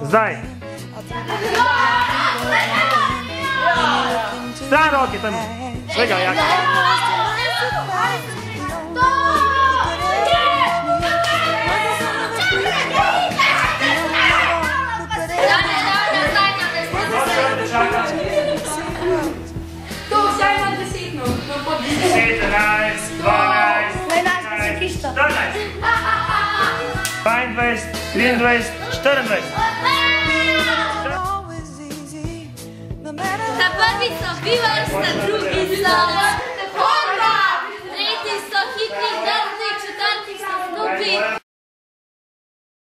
Zdaj. Stran roke tam. Svega jaka. To vsaj ima 10, no. 17, 12, 13, 14, 22, 23, 24. Na prvi so bivars, na drugi so.